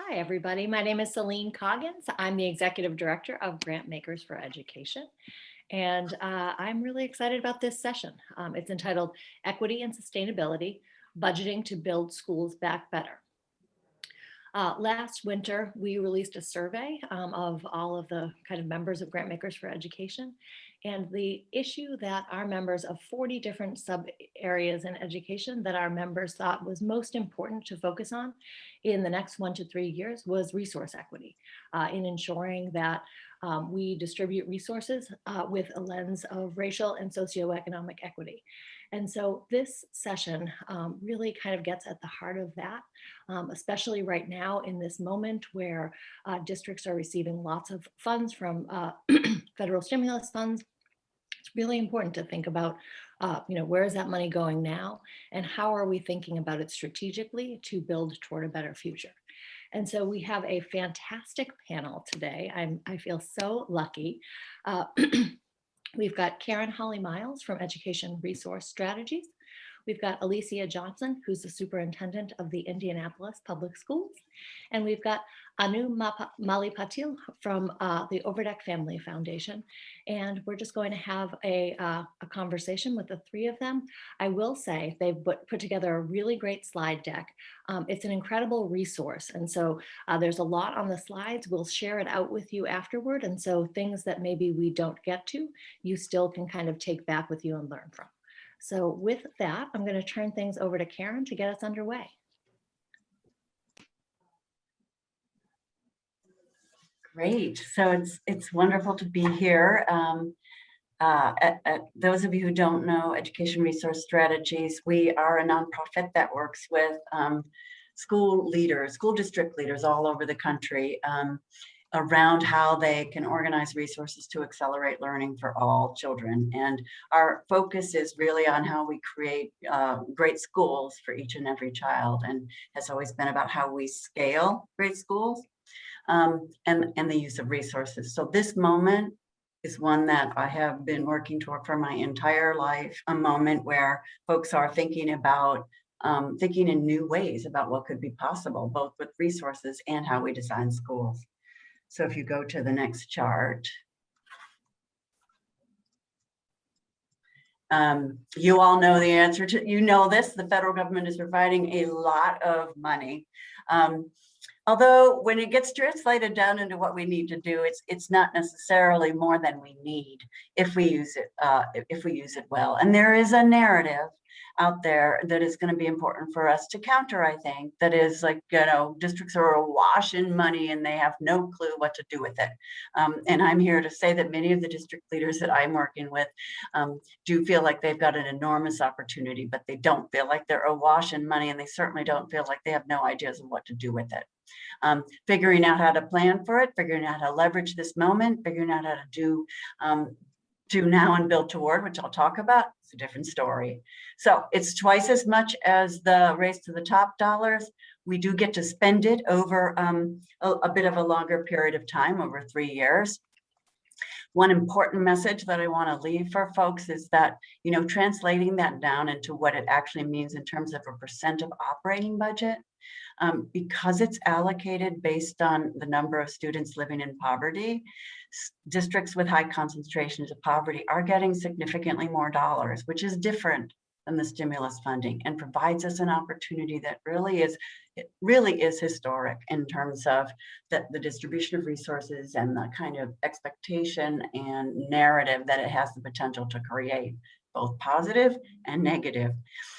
Hi, everybody. My name is Celine Coggins. I'm the Executive Director of Grantmakers for Education. And I'm really excited about this session. It's entitled Equity and Sustainability, Budgeting to Build Schools Back Better. Last winter, we released a survey of all of the kind of members of Grantmakers for Education. And the issue that our members of 40 different sub areas in education that our members thought was most important to focus on in the next 1 to 3 years was resource equity, in ensuring that we distribute resources with a lens of racial and socioeconomic equity. And so this session really kind of gets at the heart of that, especially right now in this moment where districts are receiving lots of funds from federal stimulus funds. It's really important to think about, where is that money going now, and how are we thinking about it strategically to build toward a better future? And so we have a fantastic panel today. I feel so lucky. We've got Karen Hawley Miles from Education Resource Strategies. We've got Aleesia Johnson, who's the superintendent of the Indianapolis Public Schools. And we've got Malipatil from the Overdeck Family Foundation. And we're just going to have a conversation with the three of them. I will say they've put together a really great slide deck. It's an incredible resource. And so there's a lot on the slides. We'll share it out with you afterward. And so things that maybe we don't get to, you still can kind of take back with you and learn from. So with that, I'm going to turn things over to Karen to get us underway. Great. So it's wonderful to be here. Those of you who don't know Education Resource Strategies, we are a nonprofit that works with school district leaders all over the country around how they can organize resources to accelerate learning for all children. And our focus is really on how we create great schools for each and every child, and has always been about how we scale great schools and the use of resources. So this moment is one that I have been working toward for my entire life, a moment where folks are thinking about thinking in new ways about what could be possible, both with resources and how we design schools. So if you go to the next chart, you all know the answer to, this, the federal government is providing a lot of money. Although when it gets translated down into what we need to do, it's not necessarily more than we need if we use it well. And there is a narrative out there that is going to be important for us to counter, I think, that is like, districts are awash in money and they have no clue what to do with it. And I'm here to say that many of the district leaders that I'm working with do feel like they've got an enormous opportunity, but they don't feel like they're awash in money, and they certainly don't feel like they have no ideas of what to do with it. Figuring out how to plan for it, figuring out how to leverage this moment, figuring out how to do now and build toward, which I'll talk about, it's a different story. So it's twice as much as the race to the top dollars. We do get to spend it over a bit of a longer period of time, over 3 years. One important message that I want to leave for folks is that, translating that down into what it actually means in terms of a percent of operating budget, because it's allocated based on the number of students living in poverty, districts with high concentrations of poverty are getting significantly more dollars, which is different than the stimulus funding, and provides us an opportunity that really is historic in terms of the distribution of resources and the kind of expectation and narrative that it has the potential to create, both positive and negative.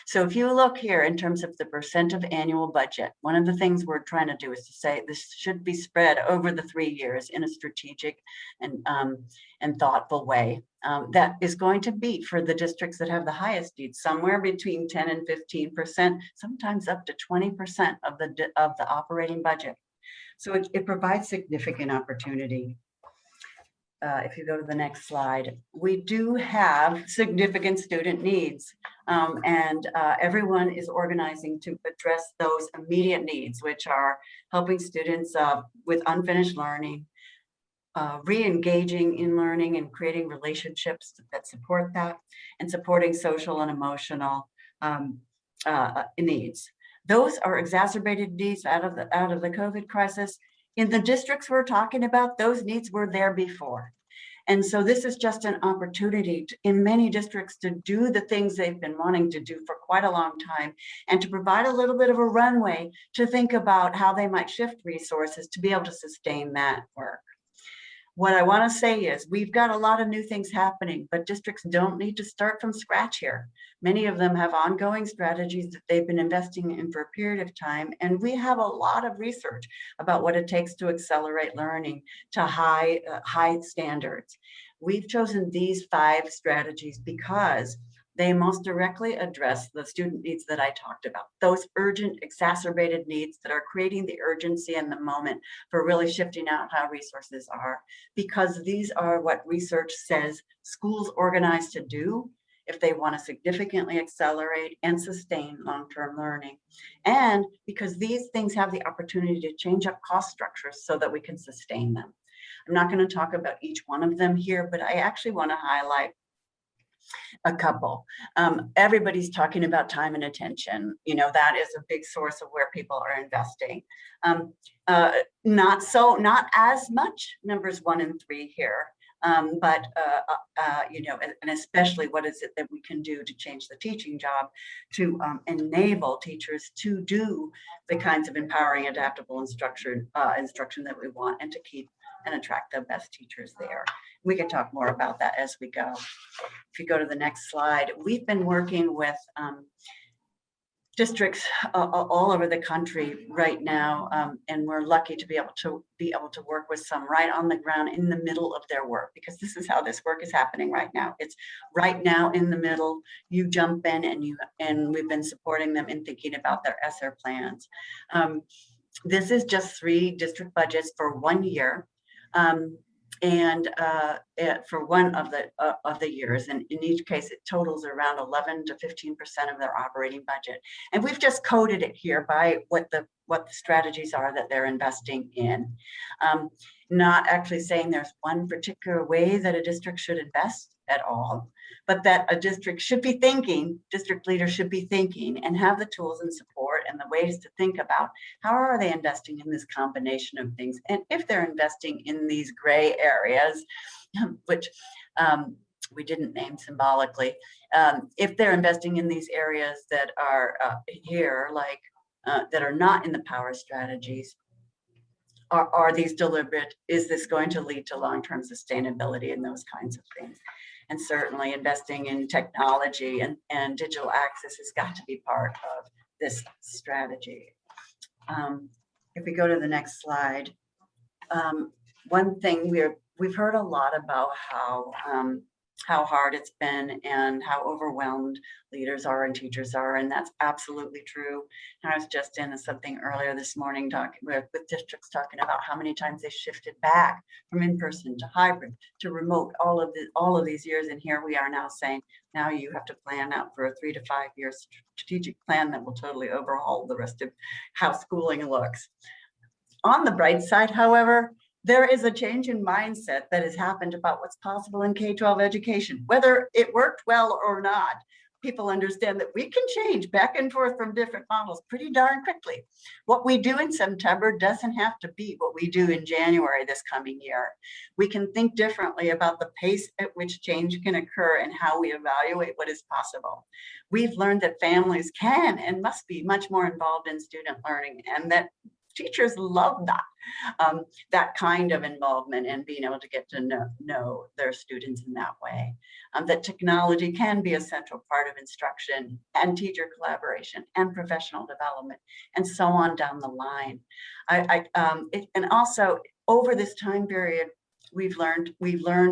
So if you look here in terms of the percent of annual budget, one of the things we're trying to do is to say this should be spread over the 3 years in a strategic and thoughtful way. That is going to be, for the districts that have the highest needs, somewhere between 10 and 15%, sometimes up to 20% of the operating budget. So it provides significant opportunity. If you go to the next slide, we do have significant student needs, and everyone is organizing to address those immediate needs, which are helping students with unfinished learning, re-engaging in learning and creating relationships that support that, and supporting social and emotional needs. Those are exacerbated needs out of the COVID crisis. In the districts we're talking about, those needs were there before. And so this is just an opportunity in many districts to do the things they've been wanting to do for quite a long time, and to provide a little bit of a runway to think about how they might shift resources to be able to sustain that work. What I want to say is we've got a lot of new things happening, but districts don't need to start from scratch here. Many of them have ongoing strategies that they've been investing in for a period of time. And we have a lot of research about what it takes to accelerate learning to high standards. We've chosen these 5 strategies because they most directly address the student needs that I talked about, those urgent, exacerbated needs that are creating the urgency in the moment for really shifting out how resources are, because these are what research says schools organize to do if they want to significantly accelerate and sustain long-term learning. And because these things have the opportunity to change up cost structures so that we can sustain them. I'm not going to talk about each one of them here, but I actually want to highlight a couple. Everybody's talking about time and attention. You know, that is a big source of where people are investing. Not as much numbers 1 and 3 here, but you know, and especially what is it that we can do to change the teaching job to enable teachers to do the kinds of empowering, adaptable, and structured instruction that we want, and to keep and attract the best teachers there. We can talk more about that as we go. If you go to the next slide, we've been working with districts all over the country right now, and we're lucky to be able to work with some right on the ground in the middle of their work, because this is how this work is happening right now. It's right now in the middle. You jump in and we've been supporting them in thinking about their ESSER plans. This is just 3 district budgets for 1 year. For one of the years, and in each case it totals around 11 to 15% of their operating budget, and we've just coded it here by what the strategies are that they're investing in. Not actually saying there's one particular way that a district should invest at all, but that a district should be thinking, district leaders should be thinking and have the tools and support and the ways to think about how are they investing in this combination of things. And if they're investing in these gray areas, which we didn't name symbolically, if they're investing in these areas that are here, like that are not in the power strategies, are these deliberate? Is this going to lead to long-term sustainability and those kinds of things? And certainly investing in technology and digital access has got to be part of this strategy. If we go to the next slide, one thing we've heard a lot about how hard it's been and how overwhelmed leaders are and teachers are, and that's absolutely true. And I was just in something earlier this morning talking with districts talking about how many times they shifted back from in-person to hybrid to remote all of these years, and here we are now saying now you have to plan out for a 3 to 5 year strategic plan that will totally overhaul the rest of how schooling looks. On the bright side, however, there is a change in mindset that has happened about what's possible in K-12 education. Whether it worked well or not, people understand that we can change back and forth from different models pretty darn quickly. What we do in September doesn't have to be what we do in January this coming year. We can think differently about the pace at which change can occur and how we evaluate what is possible. We've learned that families can and must be much more involved in student learning, and that teachers love that kind of involvement and being able to get to know their students in that way. That technology can be a central part of instruction and teacher collaboration and professional development, and so on down the line. And also over this time period, we've learned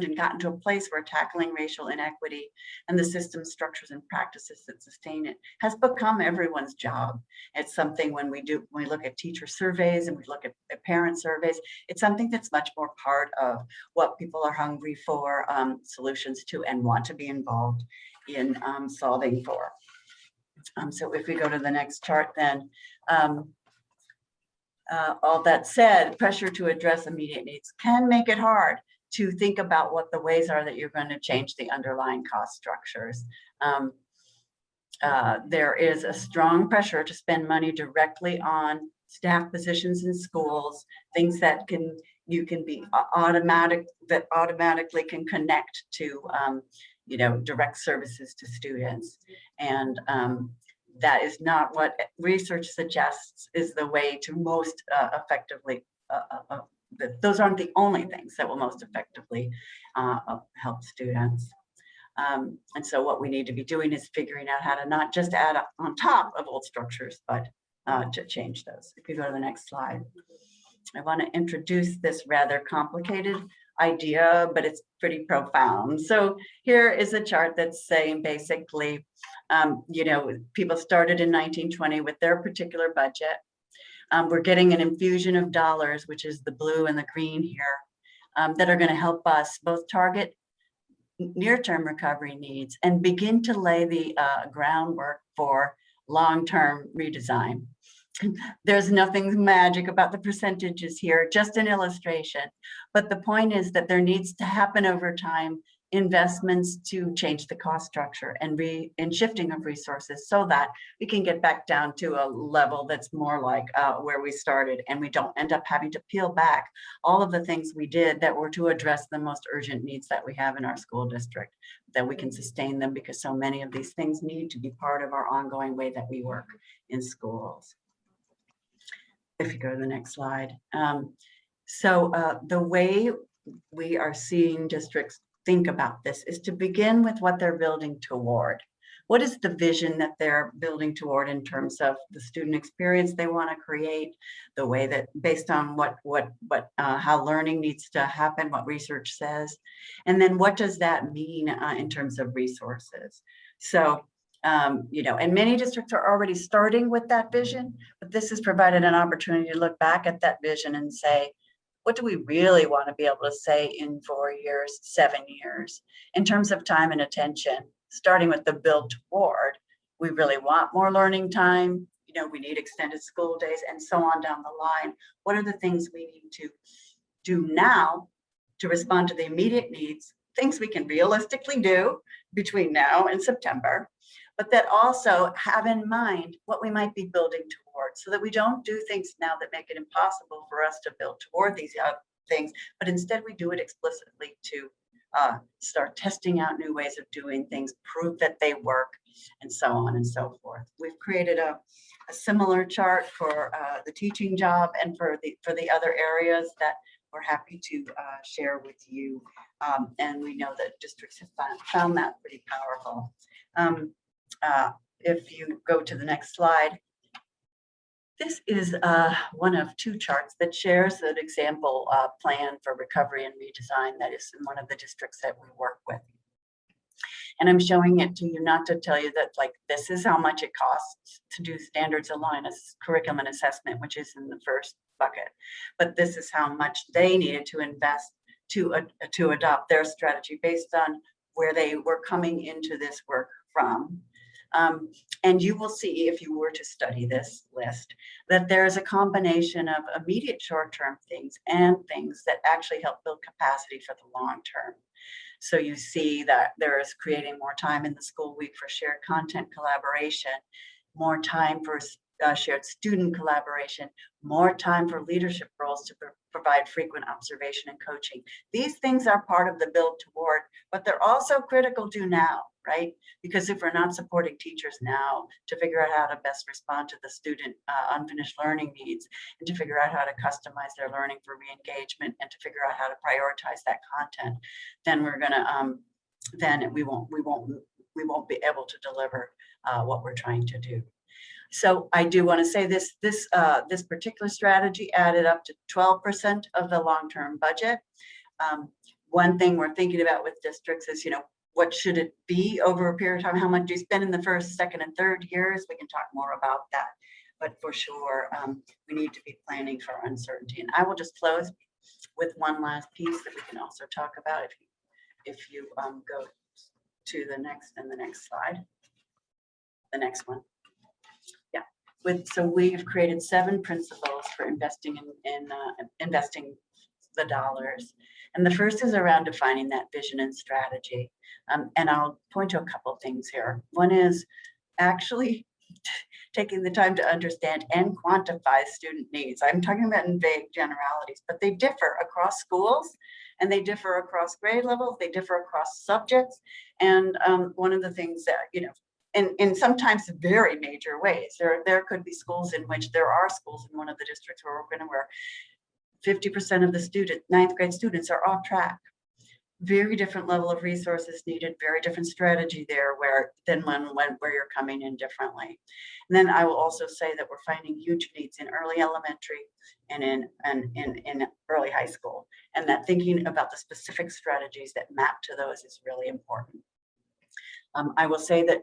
and gotten to a place where tackling racial inequity and the system structures and practices that sustain it has become everyone's job. It's something when we look at teacher surveys and we look at parent surveys, it's something that's much more part of what people are hungry for solutions to and want to be involved in solving for. So if we go to the next chart then, all that said, pressure to address immediate needs can make it hard to think about what the ways are that you're going to change the underlying cost structures. There is a strong pressure to spend money directly on staff positions in schools, things that you can be that automatically can connect to direct services to students. And that is not what research suggests is the way to most effectively, those aren't the only things that will most effectively help students. And so what we need to be doing is figuring out how to not just add on top of old structures, but to change those. If you go to the next slide, I want to introduce this rather complicated idea, but it's pretty profound. So here is a chart that's saying basically, people started in 1920 with their particular budget. We're getting an infusion of dollars, which is the blue and the green here, that are going to help us both target near-term recovery needs and begin to lay the groundwork for long-term redesign. There's nothing magic about the percentages here, just an illustration. But the point is that there needs to happen over time investments to change the cost structure and shifting of resources so that we can get back down to a level that's more like where we started, and we don't end up having to peel back all of the things we did that were to address the most urgent needs that we have in our school district, that we can sustain them because so many of these things need to be part of our ongoing way that we work in schools. If you go to the next slide. The way we are seeing districts think about this is to begin with what they're building toward. What is the vision that they're building toward in terms of the student experience they want to create, the way that based on how learning needs to happen, what research says, and then what does that mean in terms of resources? So, and many districts are already starting with that vision, but this has provided an opportunity to look back at that vision and say, what do we really want to be able to say in 4 years, 7 years, in terms of time and attention, starting with the build toward? We really want more learning time. We need extended school days and so on down the line. What are the things we need to do now to respond to the immediate needs, things we can realistically do between now and September, but that also have in mind what we might be building towards, so that we don't do things now that make it impossible for us to build toward these things, but instead we do it explicitly to start testing out new ways of doing things, prove that they work, and so on and so forth. We've created a similar chart for the teaching job and for the other areas that we're happy to share with you. And we know that districts have found that pretty powerful. If you go to the next slide, this is one of 2 charts that shares an example plan for recovery and redesign that is in one of the districts that we work with. And I'm showing it to you not to tell you that this is how much it costs to do standards aligned curriculum and assessment, which is in the first bucket, but this is how much they needed to invest to adopt their strategy based on where they were coming into this work from. And you will see, if you were to study this list, that there is a combination of immediate short-term things and things that actually help build capacity for the long term. So you see that there is creating more time in the school week for shared content collaboration, more time for shared student collaboration, more time for leadership roles to provide frequent observation and coaching. These things are part of the build toward, but they're also critical to now, right? Because if we're not supporting teachers now to figure out how to best respond to the student unfinished learning needs, and to figure out how to customize their learning for re-engagement, and to figure out how to prioritize that content, then we're gonna then we won't be able to deliver what we're trying to do. So I do want to say this particular strategy added up to 12% of the long-term budget. One thing we're thinking about with districts is, what should it be over a period of time? How much do you spend in the first, second, and third years? We can talk more about that. But for sure, we need to be planning for uncertainty. And I will just close with one last piece that we can also talk about if you go to the next slide, the next one. So we've created 7 principles for investing in investing the dollars. And the first is around defining that vision and strategy. And I'll point to a couple of things here. One is actually taking the time to understand and quantify student needs. I'm talking about in vague generalities, but they differ across schools and they differ across grade levels, they differ across subjects. And one of the things that, you know, in sometimes very major ways, there could be schools in which there are schools in one of the districts where we're going to where 50% of the ninth grade students are off track. Very different level of resources needed, very different strategy there where you're coming in differently. And then I will also say that we're finding huge needs in early elementary and in early high school, and that thinking about the specific strategies that map to those is really important. I will say that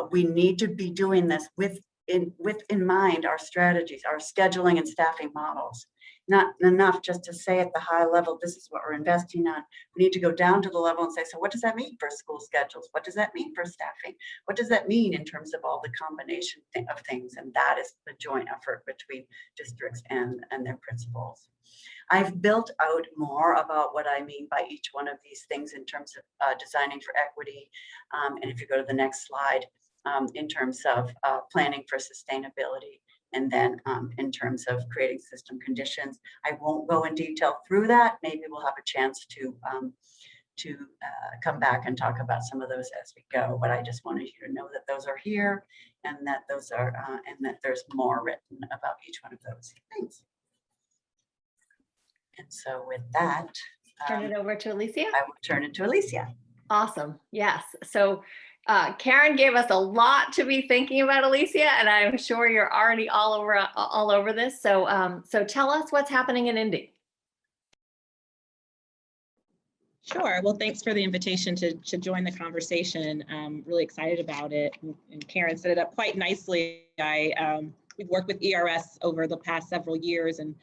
we need to be doing this with in mind our strategies, our scheduling and staffing models. Not enough just to say at the high level, this is what we're investing on. We need to go down to the level and say, so what does that mean for school schedules? What does that mean for staffing? What does that mean in terms of all the combination of things? And that is the joint effort between districts and their principals. I've built out more about what I mean by each one of these things in terms of designing for equity. And if you go to the next slide, in terms of planning for sustainability, and then in terms of creating system conditions. I won't go in detail through that. Maybe we'll have a chance to come back and talk about some of those as we go. But I just wanted you to know that those are here, and that those are and that there's more written about each one of those things. And so with that, Turn it over to Aleesia. I will turn it to Aleesia. Awesome. Yes. So Karen gave us a lot to be thinking about, Aleesia, and I'm sure you're already all over this. So so tell us what's happening in Indy. Sure. Well, thanks for the invitation to join the conversation. I'm really excited about it. And Karen set it up quite nicely. We've worked with ERS over the past several years, and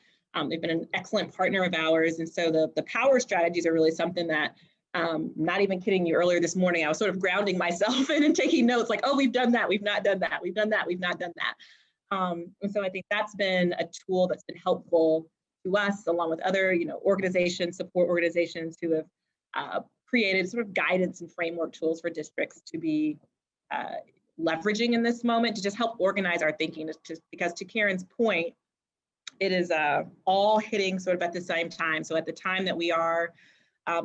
they've been an excellent partner of ours. And so the power strategies are really something that, not even kidding you, earlier this morning, I was sort of grounding myself in and taking notes like, oh, we've done that, we've not done that, we've done that, we've not done that. And so I think that's been a tool that's been helpful to us, along with other, organizations, support organizations who have created sort of guidance and framework tools for districts to be leveraging in this moment to just help organize our thinking. Because to Karen's point, it is all hitting sort of at the same time. So at the time that we are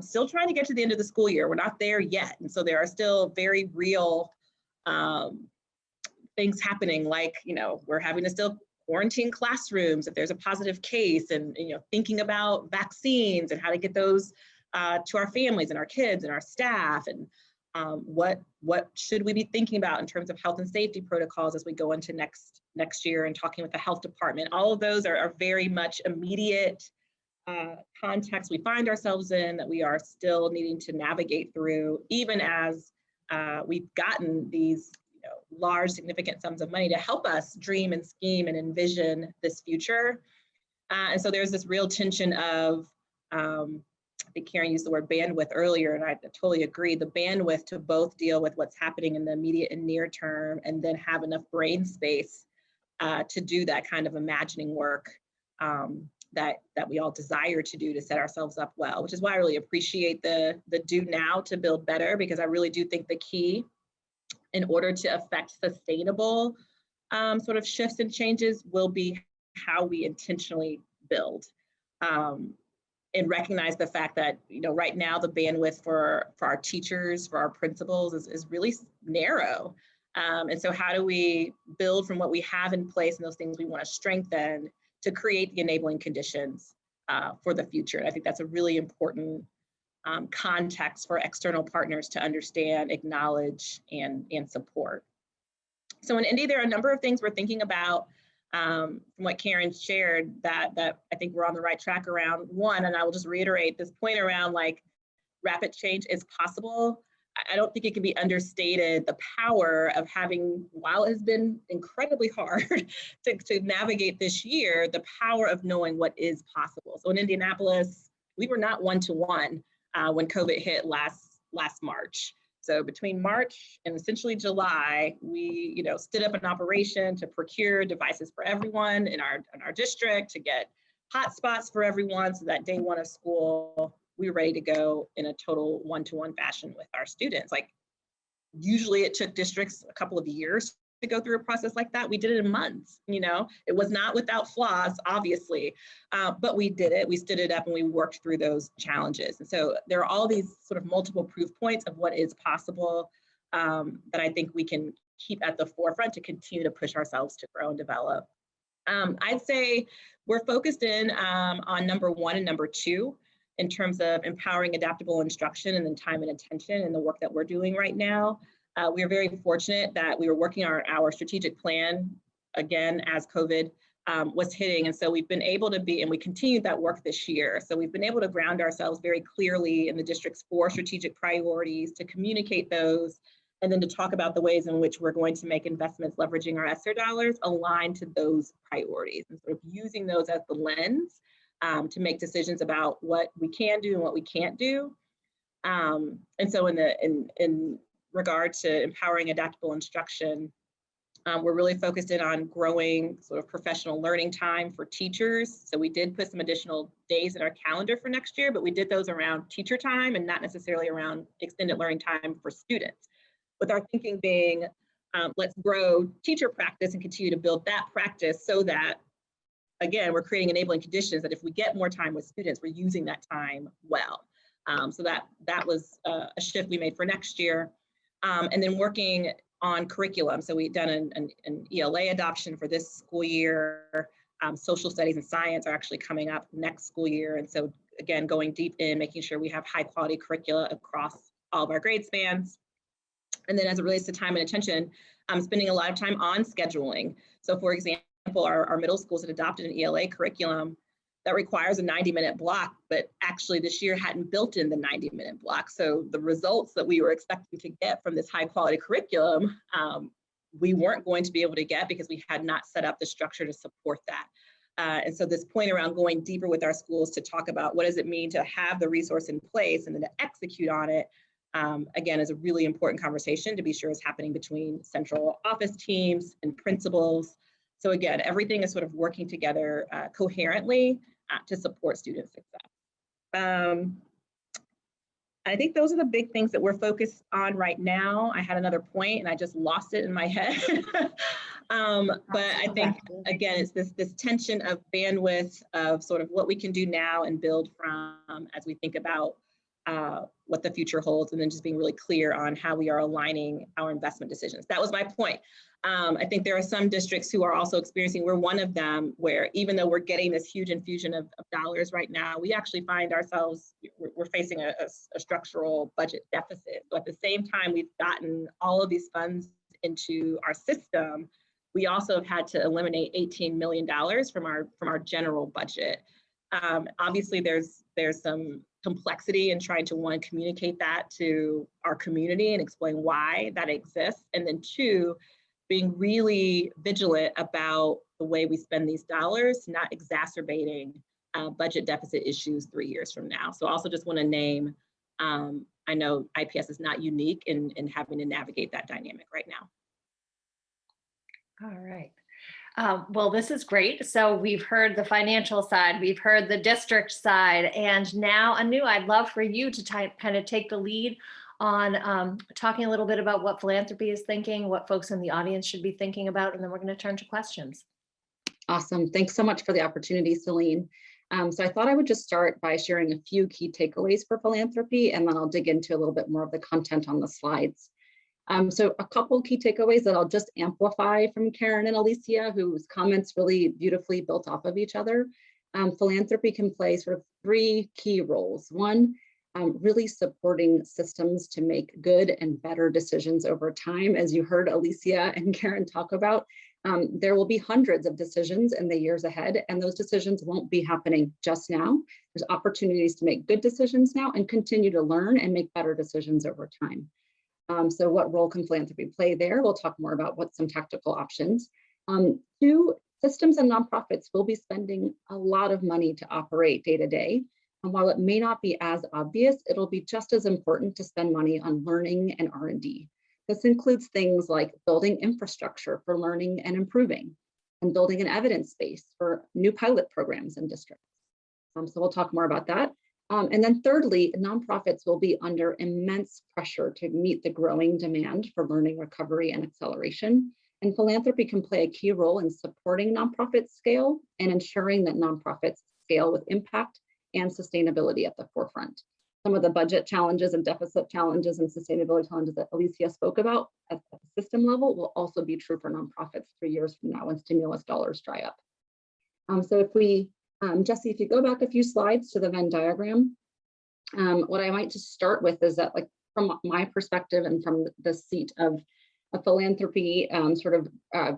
still trying to get to the end of the school year, we're not there yet. And so there are still very real things happening, like, we're having to still quarantine classrooms if there's a positive case, and thinking about vaccines and how to get those to our families and our kids and our staff, and what should we be thinking about in terms of health and safety protocols as we go into next year, and talking with the health department. All of those are very much immediate context we find ourselves in, that we are still needing to navigate through, even as we've gotten these large significant sums of money to help us dream and scheme and envision this future. And so there's this real tension of, I think Karen used the word bandwidth earlier, and I totally agree, the bandwidth to both deal with what's happening in the immediate and near term, and then have enough brain space to do that kind of imagining work that we all desire to do to set ourselves up well, which is why I really appreciate the do now to build better, because I really do think the key in order to affect sustainable sort of shifts and changes will be how we intentionally build. And recognize the fact that, right now the bandwidth for our teachers, for our principals is really narrow. And so how do we build from what we have in place and those things we want to strengthen to create the enabling conditions for the future? And I think that's a really important context for external partners to understand, acknowledge, and support. So in Indy, there are a number of things we're thinking about from what Karen shared that I think we're on the right track around. One, and I will just reiterate this point around like rapid change is possible. I don't think it can be understated, the power of having, while it has been incredibly hard to navigate this year, the power of knowing what is possible. So in Indianapolis, we were not one-to-one when COVID hit last March. So between March and essentially July, we stood up an operation to procure devices for everyone in our district, to get hotspots for everyone, so that day one of school, we were ready to go in a total one-to-one fashion with our students. Like, Usually it took districts a couple of years to go through a process like that. We did it in months, you know, it was not without flaws, obviously, but we did it, we stood it up and we worked through those challenges. And so there are all these sort of multiple proof points of what is possible that I think we can keep at the forefront to continue to push ourselves to grow and develop. I'd say we're focused in on number 1 and number 2 in terms of empowering adaptable instruction and then time and attention and the work that we're doing right now. We are very fortunate that we were working on our strategic plan again as COVID was hitting. And so we've been able to be, and we continued that work this year. So we've been able to ground ourselves very clearly in the district's 4 strategic priorities, to communicate those, and then to talk about the ways in which we're going to make investments leveraging our ESSER dollars aligned to those priorities, and sort of using those as the lens to make decisions about what we can do and what we can't do. And so in regard to empowering adaptable instruction, we're really focused in on growing sort of professional learning time for teachers. So we did put some additional days in our calendar for next year, but we did those around teacher time and not necessarily around extended learning time for students. With our thinking being, let's grow teacher practice and continue to build that practice so that, again, we're creating enabling conditions that if we get more time with students, we're using that time well. So that was a shift we made for next year. And then working on curriculum. So we've done an ELA adoption for this school year. Social studies and science are actually coming up next school year. And so again, going deep in making sure we have high quality curricula across all of our grade spans. And then as it relates to time and attention, I'm spending a lot of time on scheduling. So for example, our middle schools had adopted an ELA curriculum that requires a 90-minute block, but actually this year hadn't built in the 90-minute block. So the results that we were expecting to get from this high quality curriculum, we weren't going to be able to get because we had not set up the structure to support that. And so this point around going deeper with our schools to talk about what does it mean to have the resource in place and then to execute on it, again, is a really important conversation to be sure is happening between central office teams and principals. So again, everything is sort of working together coherently to support student success. I think those are the big things that we're focused on right now. I had another point and I just lost it in my head. But I think, again, it's this tension of bandwidth of sort of what we can do now and build from as we think about what the future holds, and then just being really clear on how we are aligning our investment decisions. That was my point. I think there are some districts who are also experiencing, we're one of them, where even though we're getting this huge infusion of dollars right now, we actually find ourselves, we're facing a structural budget deficit. So at the same time, we've gotten all of these funds into our system, we also have had to eliminate $18 million from our general budget. Obviously, there's some complexity in trying to, one, communicate that to our community and explain why that exists, and then 2, being really vigilant about the way we spend these dollars, not exacerbating budget deficit issues 3 years from now. So I also just want to name, I know IPS is not unique in having to navigate that dynamic right now. All right. Well, this is great. So we've heard the financial side, we've heard the district side, and now Anu, I'd love for you to kind of take the lead on talking a little bit about what Philanthropy is thinking, what folks in the audience should be thinking about, and then we're going to turn to questions. Awesome. Thanks so much for the opportunity, Celine. So I thought I would just start by sharing a few key takeaways for Philanthropy, and then I'll dig into a little bit more of the content on the slides. So a couple key takeaways that I'll just amplify from Karen and Aleesia, whose comments really beautifully built off of each other. Philanthropy can play sort of 3 key roles. One, really supporting systems to make good and better decisions over time. As you heard Aleesia and Karen talk about, there will be hundreds of decisions in the years ahead, and those decisions won't be happening just now. There's opportunities to make good decisions now and continue to learn and make better decisions over time. So what role can Philanthropy play there? We'll talk more about what some tactical options. 2, systems and nonprofits will be spending a lot of money to operate day to day. And while it may not be as obvious, it'll be just as important to spend money on learning and R&D. This includes things like building infrastructure for learning and improving, and building an evidence base for new pilot programs in districts. So we'll talk more about that. And then thirdly, nonprofits will be under immense pressure to meet the growing demand for learning recovery and acceleration. And philanthropy can play a key role in supporting nonprofit scale and ensuring that nonprofits scale with impact and sustainability at the forefront. Some of the budget challenges and deficit challenges and sustainability challenges that Aleesia spoke about at the system level will also be true for nonprofits 3 years from now when stimulus dollars dry up. So if we, Jesse, if you go back a few slides to the Venn diagram, what I might just start with is that, like, from my perspective and from the seat of a philanthropy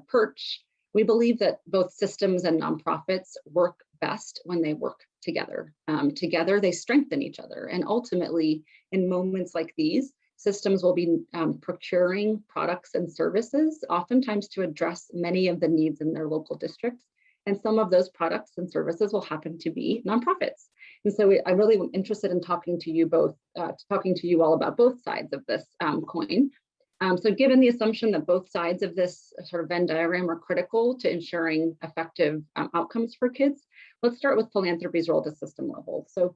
perch, we believe that both systems and nonprofits work best when they work together. Together, they strengthen each other. And ultimately, in moments like these, systems will be procuring products and services, oftentimes to address many of the needs in their local districts. And some of those products and services will happen to be nonprofits. And so I'm really interested in talking to you all about both sides of this coin. So given the assumption that both sides of this sort of Venn diagram are critical to ensuring effective outcomes for kids, let's start with philanthropy's role at the system level. So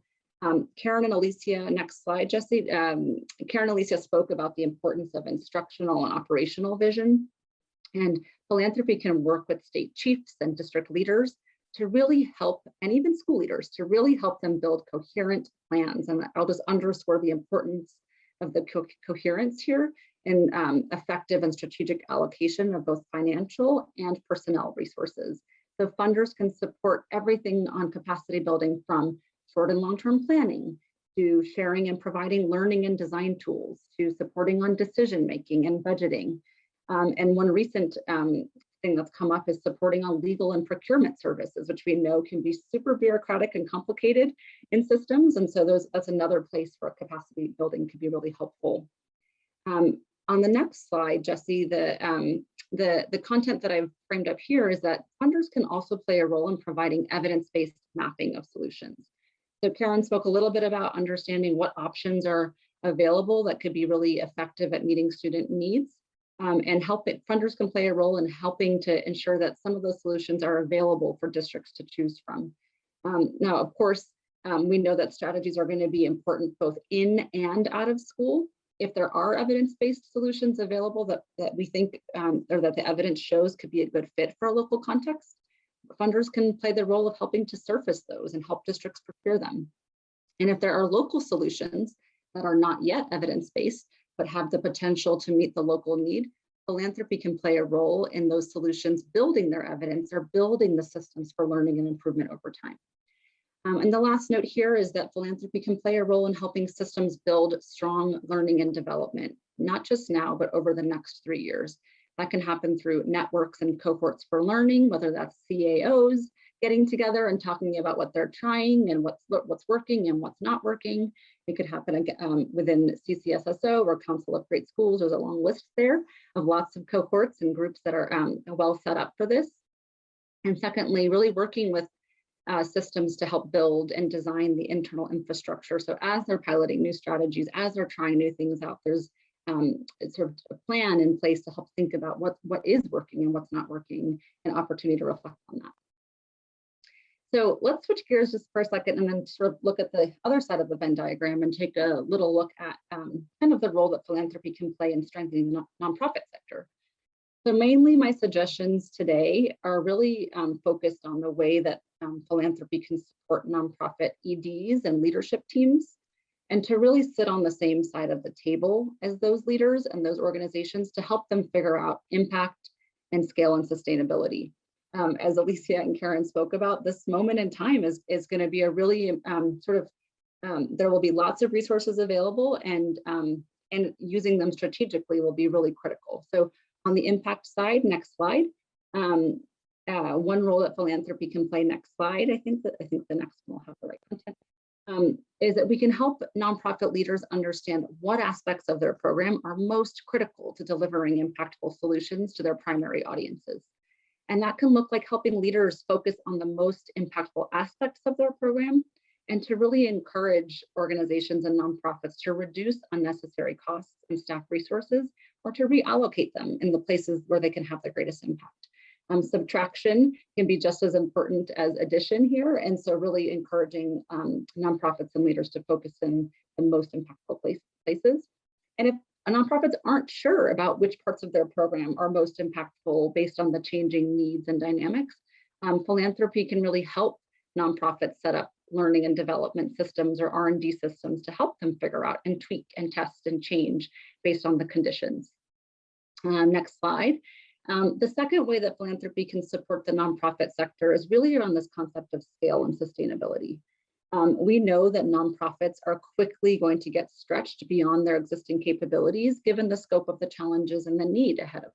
Karen and Aleesia, next slide, Jesse. Karen and Aleesia spoke about the importance of instructional and operational vision. And philanthropy can work with state chiefs and district leaders to really help, and even school leaders, to really help them build coherent plans. And I'll just underscore the importance of the coherence here in effective and strategic allocation of both financial and personnel resources. So funders can support everything on capacity building, from short and long-term planning to sharing and providing learning and design tools, to supporting on decision-making and budgeting. And one recent thing that's come up is supporting on legal and procurement services, which we know can be super bureaucratic and complicated in systems. And so that's another place where capacity building could be really helpful. On the next slide, Jesse, the content that I've framed up here is that funders can also play a role in providing evidence-based mapping of solutions. So Karen spoke a little bit about understanding what options are available that could be really effective at meeting student needs. And funders can play a role in helping to ensure that some of those solutions are available for districts to choose from. Now, of course, we know that strategies are going to be important both in and out of school. If there are evidence-based solutions available that we think or that the evidence shows could be a good fit for a local context, funders can play the role of helping to surface those and help districts procure them. And if there are local solutions that are not yet evidence-based, but have the potential to meet the local need, philanthropy can play a role in those solutions, building their evidence or building the systems for learning and improvement over time. And the last note here is that philanthropy can play a role in helping systems build strong learning and development, not just now, but over the next 3 years. That can happen through networks and cohorts for learning, whether that's CAOs getting together and talking about what they're trying and what's working and what's not working. It could happen within CCSSO or Council of Great Schools. There's a long list there of lots of cohorts and groups that are well set up for this. And secondly, really working with systems to help build and design the internal infrastructure. So as they're piloting new strategies, as they're trying new things out, there's sort of a plan in place to help think about what is working and what's not working, and opportunity to reflect on that. So let's switch gears just for a second and then sort of look at the other side of the Venn diagram and take a little look at kind of the role that philanthropy can play in strengthening the nonprofit sector. So mainly my suggestions today are really focused on the way that philanthropy can support nonprofit EDs and leadership teams, and to really sit on the same side of the table as those leaders and those organizations to help them figure out impact and scale and sustainability. As Aleesia and Karen spoke about, this moment in time is going to be a really there will be lots of resources available, and using them strategically will be really critical. So on the impact side, next slide. One role that philanthropy can play, next slide, I think the next one will have the right content, is that we can help nonprofit leaders understand what aspects of their program are most critical to delivering impactful solutions to their primary audiences. And that can look like helping leaders focus on the most impactful aspects of their program, and to really encourage organizations and nonprofits to reduce unnecessary costs and staff resources, or to reallocate them in the places where they can have the greatest impact. Subtraction can be just as important as addition here. And so really encouraging nonprofits and leaders to focus in the most impactful places. And if nonprofits aren't sure about which parts of their program are most impactful based on the changing needs and dynamics, philanthropy can really help nonprofits set up learning and development systems or R&D systems to help them figure out and tweak and test and change based on the conditions. Next slide. The second way that philanthropy can support the nonprofit sector is really around this concept of scale and sustainability. We know that nonprofits are quickly going to get stretched beyond their existing capabilities, given the scope of the challenges and the need ahead of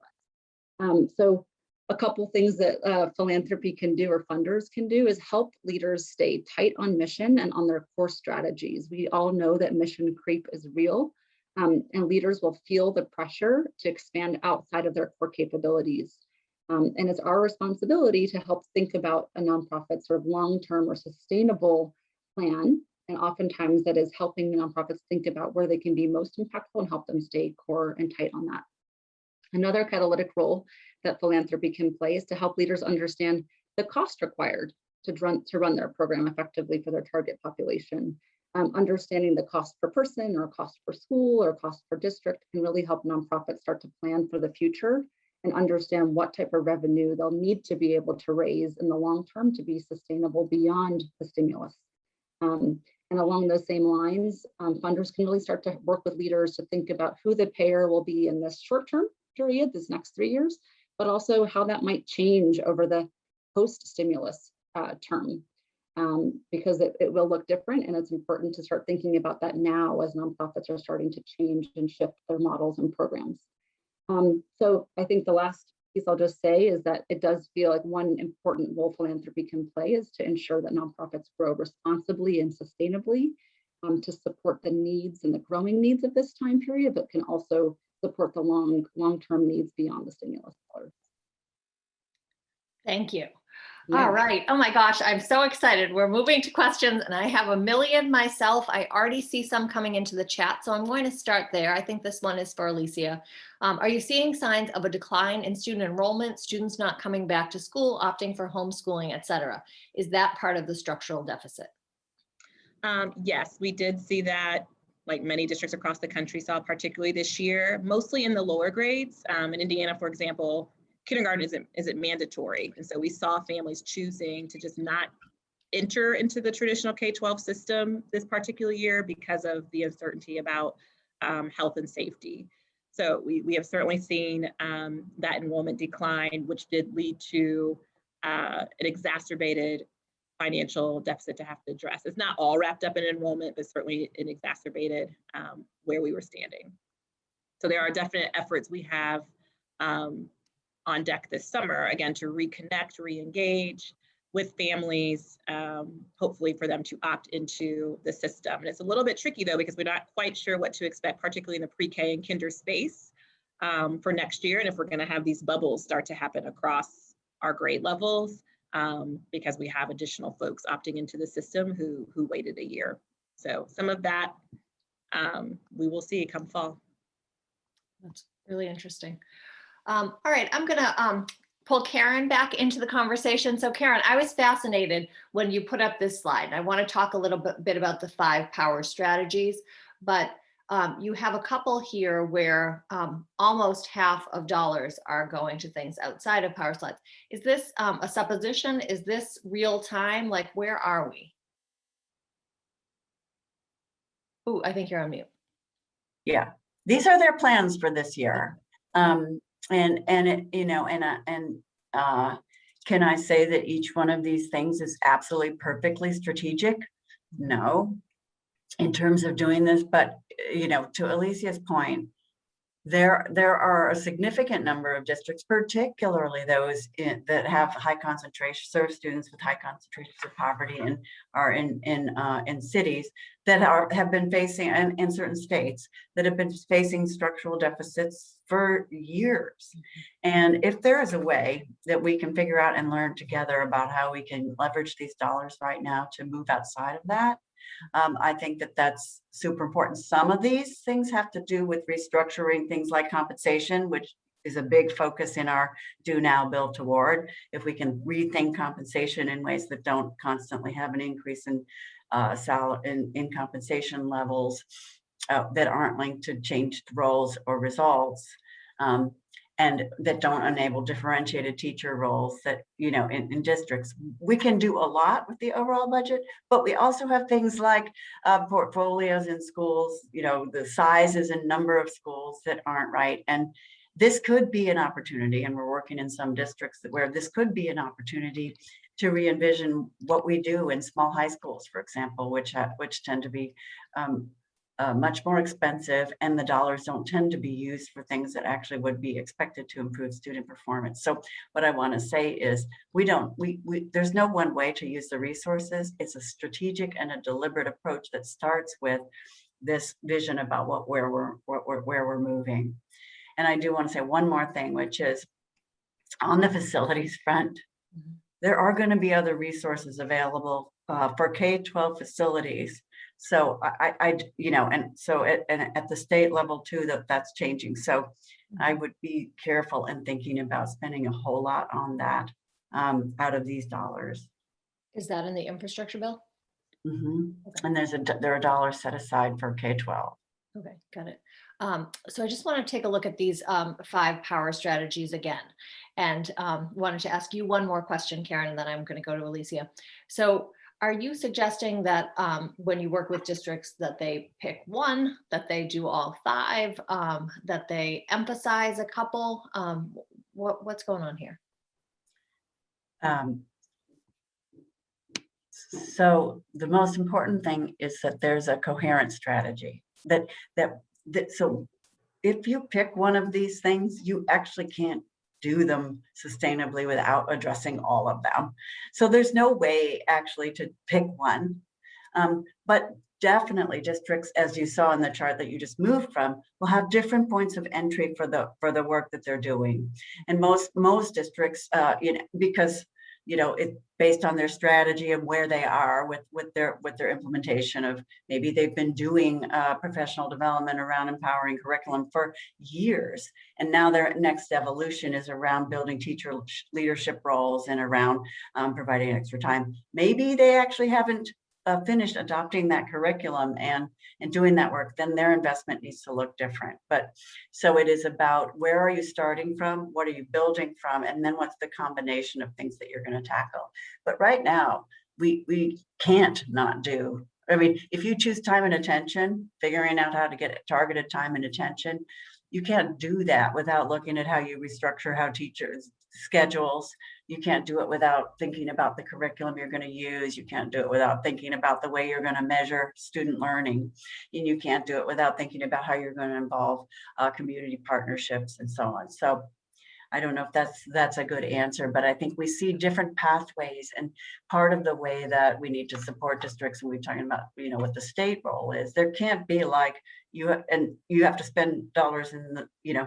us. So a couple things that philanthropy can do or funders can do is help leaders stay tight on mission and on their core strategies. We all know that mission creep is real, and leaders will feel the pressure to expand outside of their core capabilities. And it's our responsibility to help think about a nonprofit sort of long-term or sustainable plan. And oftentimes that is helping the nonprofits think about where they can be most impactful and help them stay core and tight on that. Another catalytic role that philanthropy can play is to help leaders understand the cost required to run their program effectively for their target population. Understanding the cost per person or cost per school or cost per district can really help nonprofits start to plan for the future and understand what type of revenue they'll need to be able to raise in the long term to be sustainable beyond the stimulus. And along those same lines, funders can really start to work with leaders to think about who the payer will be in this short-term period, this next 3 years, but also how that might change over the post-stimulus term, because it will look different, and it's important to start thinking about that now as nonprofits are starting to change and shift their models and programs. So I think the last piece I'll just say is that it does feel like one important role philanthropy can play is to ensure that nonprofits grow responsibly and sustainably to support the needs and the growing needs of this time period, but can also support the long-term needs beyond the stimulus dollars. Thank you. Yeah. All right. Oh my gosh, I'm so excited. We're moving to questions and I have a million myself. I already see some coming into the chat, so I'm going to start there. I think this one is for Aleesia. Are you seeing signs of a decline in student enrollment, students not coming back to school, opting for homeschooling, et cetera? Is that part of the structural deficit? Yes, we did see that, like many districts across the country saw, particularly this year, mostly in the lower grades. In Indiana, for example, kindergarten isn't mandatory. And so we saw families choosing to just not enter into the traditional K-12 system this particular year because of the uncertainty about health and safety. So we have certainly seen that enrollment decline, which did lead to an exacerbated financial deficit to have to address. It's not all wrapped up in enrollment, but certainly it exacerbated where we were standing. So there are definite efforts we have on deck this summer, again, to reconnect, re-engage with families, hopefully for them to opt into the system. And it's a little bit tricky though, because we're not quite sure what to expect, particularly in the pre-K and kinder space for next year. And if we're gonna have these bubbles start to happen across our grade levels, because we have additional folks opting into the system who waited a year. So some of that we will see come fall. That's really interesting. All right, I'm gonna pull Karen back into the conversation. So Karen, I was fascinated when you put up this slide. And I want to talk a little bit about the 5 power strategies, but you have a couple here where almost half of dollars are going to things outside of power slides. Is this a supposition? Is this real time? Like, where are we? Oh, I think you're on mute. Yeah, these are their plans for this year. And it, you know, can I say that each one of these things is absolutely perfectly strategic? No, in terms of doing this, but you know, to Aleesia's point, there are a significant number of districts, particularly those that have high concentration, serve students with high concentrations of poverty and are in cities that have been facing, and in certain states that have been facing structural deficits for years. And if there is a way that we can figure out and learn together about how we can leverage these dollars right now to move outside of that, I think that that's super important. Some of these things have to do with restructuring things like compensation, which is a big focus in our do now, build toward. If we can rethink compensation in ways that don't constantly have an increase in salary in compensation levels that aren't linked to changed roles or results, and that don't enable differentiated teacher roles that, you know, in districts. We can do a lot with the overall budget, but we also have things like portfolios in schools, you know, the sizes and number of schools that aren't right. And this could be an opportunity, and we're working in some districts where this could be an opportunity to re-envision what we do in small high schools, for example, which tend to be much more expensive, and the dollars don't tend to be used for things that actually would be expected to improve student performance. So what I want to say is there's no one way to use the resources. It's a strategic and a deliberate approach that starts with this vision about where we're moving. And I do want to say one more thing, which is on the facilities front, there are going to be other resources available for K-12 facilities. So you know, and so at the state level too, that's changing. So I would be careful in thinking about spending a whole lot on that out of these dollars. Is that in the infrastructure bill? Mm-hmm. Okay. And there are dollars set aside for K-12. Okay, got it. So I just want to take a look at these 5 power strategies again, and wanted to ask you one more question, Karen, and then I'm going to go to Aleesia. So are you suggesting that when you work with districts that they pick one, that they do all 5, that they emphasize a couple? What's going on here? So the most important thing is that there's a coherent strategy so if you pick one of these things, you actually can't do them sustainably without addressing all of them. So there's no way actually to pick one, but definitely districts, as you saw in the chart that you just moved from, will have different points of entry for the work that they're doing. And most districts, you know, because you know, it's based on their strategy and where they are with their implementation of, maybe they've been doing professional development around empowering curriculum for years, and now their next evolution is around building teacher leadership roles and around providing extra time. Maybe they actually haven't finished adopting that curriculum and doing that work, then their investment needs to look different. But so it is about, where are you starting from? What are you building from? And then what's the combination of things that you're going to tackle? But right now, we can't not do. I mean, if you choose time and attention, figuring out how to get targeted time and attention, you can't do that without looking at how you restructure how teachers schedules. You can't do it without thinking about the curriculum you're going to use. You can't do it without thinking about the way you're going to measure student learning. And you can't do it without thinking about how you're going to involve community partnerships and so on. So I don't know if that's a good answer, but I think we see different pathways, and part of the way that we need to support districts, and we're talking about, you know, what the state role is, there can't be like you have to spend dollars in the, you know,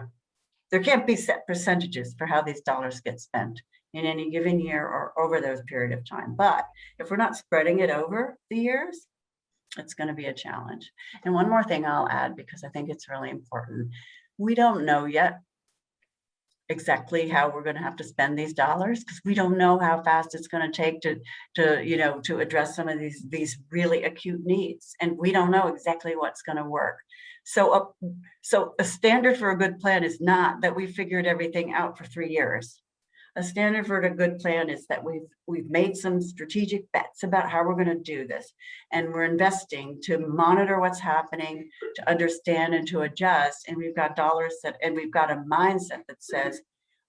there can't be set percentages for how these dollars get spent in any given year or over those period of time. But if we're not spreading it over the years, it's going to be a challenge. And one more thing I'll add, because I think it's really important. We don't know yet exactly how we're going to have to spend these dollars, because we don't know how fast it's going to take to address some of these really acute needs, and we don't know exactly what's going to work. So a standard for a good plan is not that we figured everything out for 3 years. A standard for a good plan is that we've made some strategic bets about how we're going to do this, and we're investing to monitor what's happening, to understand and to adjust. And we've got dollars and we've got a mindset that says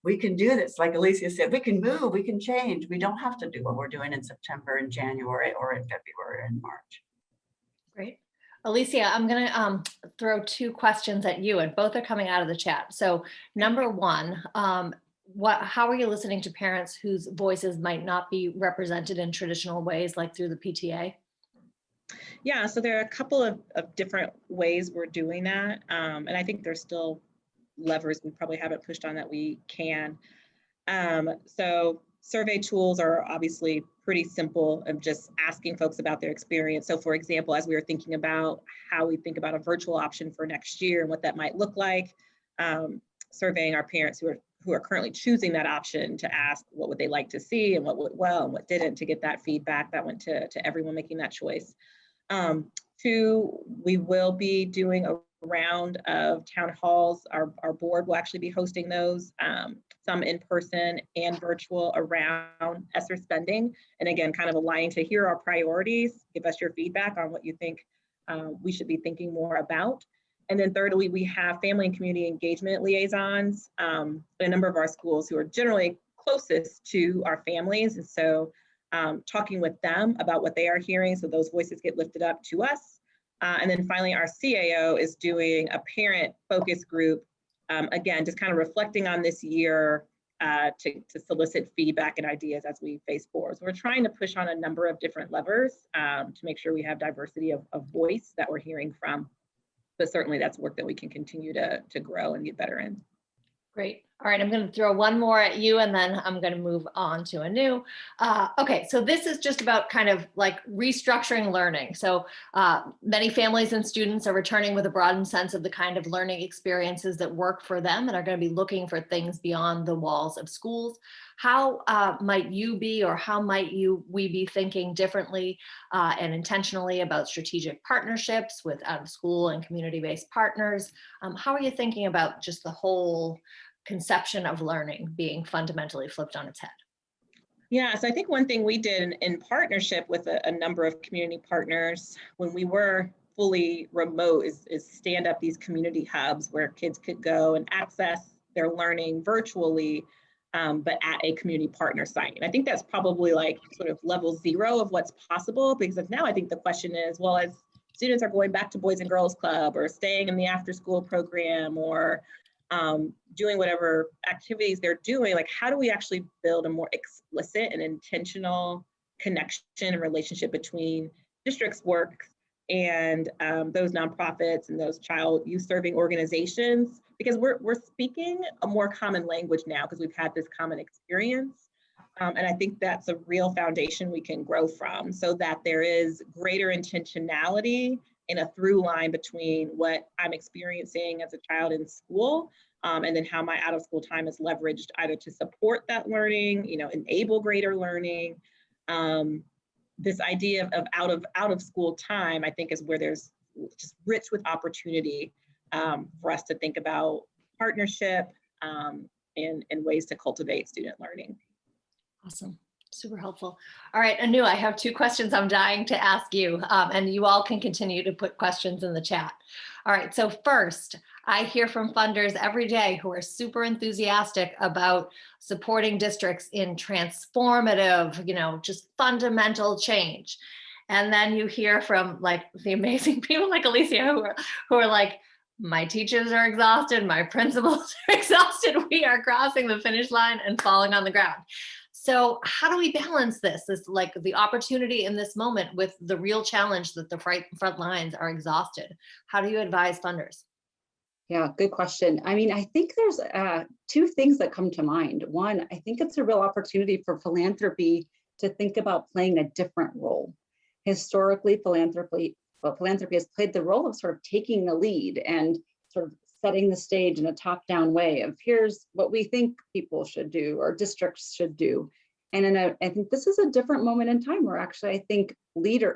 we can do this. Like Aleesia said, we can move, we can change. We don't have to do what we're doing in September and January or in February and March. Great. Aleesia, I'm going to throw 2 questions at you, and both are coming out of the chat. So number 1, how are you listening to parents whose voices might not be represented in traditional ways, like through the PTA? Yeah, so there are a couple of different ways we're doing that. And I think there's still levers we probably haven't pushed on that we can. So survey tools are obviously pretty simple of just asking folks about their experience. So for example, as we were thinking about how we think about a virtual option for next year and what that might look like, surveying our parents who are currently choosing that option to ask what would they like to see and what went well and what didn't, to get that feedback that went to everyone making that choice. 2, we will be doing a round of town halls. Our board will actually be hosting those, some in person and virtual, around ESSER spending. And again, kind of aligning to hear our priorities, give us your feedback on what you think we should be thinking more about. And then thirdly, we have family and community engagement liaisons in a number of our schools who are generally closest to our families. And so talking with them about what they are hearing, so those voices get lifted up to us. And then finally, our CAO is doing a parent focus group, again, just kind of reflecting on this year to solicit feedback and ideas as we face forward. So we're trying to push on a number of different levers to make sure we have diversity of voice that we're hearing from. But certainly that's work that we can continue to grow and get better in. Great. All right, I'm going to throw one more at you and then I'm going to move on to a new. Okay, so this is just about kind of like restructuring learning. So many families and students are returning with a broadened sense of the kind of learning experiences that work for them and are going to be looking for things beyond the walls of schools. How might you be, or how might we be thinking differently and intentionally about strategic partnerships with out-of-school and community-based partners? How are you thinking about just the whole conception of learning being fundamentally flipped on its head? Yeah, so I think one thing we did in partnership with a number of community partners when we were fully remote is stand up these community hubs where kids could go and access their learning virtually, but at a community partner site. And I think that's probably like sort of level 0 of what's possible, because now I think the question is, well, as students are going back to Boys and Girls Club or staying in the after school program or doing whatever activities they're doing, like how do we actually build a more explicit and intentional connection and relationship between district's work and those nonprofits and those child youth serving organizations? Because we're speaking a more common language now because we've had this common experience. And I think that's a real foundation we can grow from, so that there is greater intentionality and a through line between what I'm experiencing as a child in school and then how my out of school time is leveraged either to support that learning, enable greater learning. This idea of out of school time, I think, is where there's just rich with opportunity for us to think about partnership and ways to cultivate student learning. Awesome. Super helpful. All right, Anu, I have 2 questions I'm dying to ask you, and you all can continue to put questions in the chat. All right, so first, I hear from funders every day who are super enthusiastic about supporting districts in transformative, just fundamental change. And then you hear from like the amazing people like Aleesia who are like, my teachers are exhausted, my principals are exhausted, we are crossing the finish line and falling on the ground. So how do we balance this like the opportunity in this moment with the real challenge that the front lines are exhausted? How do you advise funders? Yeah, good question. I mean, I think there's 2 things that come to mind. One, I think it's a real opportunity for philanthropy to think about playing a different role. Historically, philanthropy has played the role of sort of taking the lead and sort of setting the stage in a top-down way of here's what we think people should do or districts should do. And I think this is a different moment in time where actually I think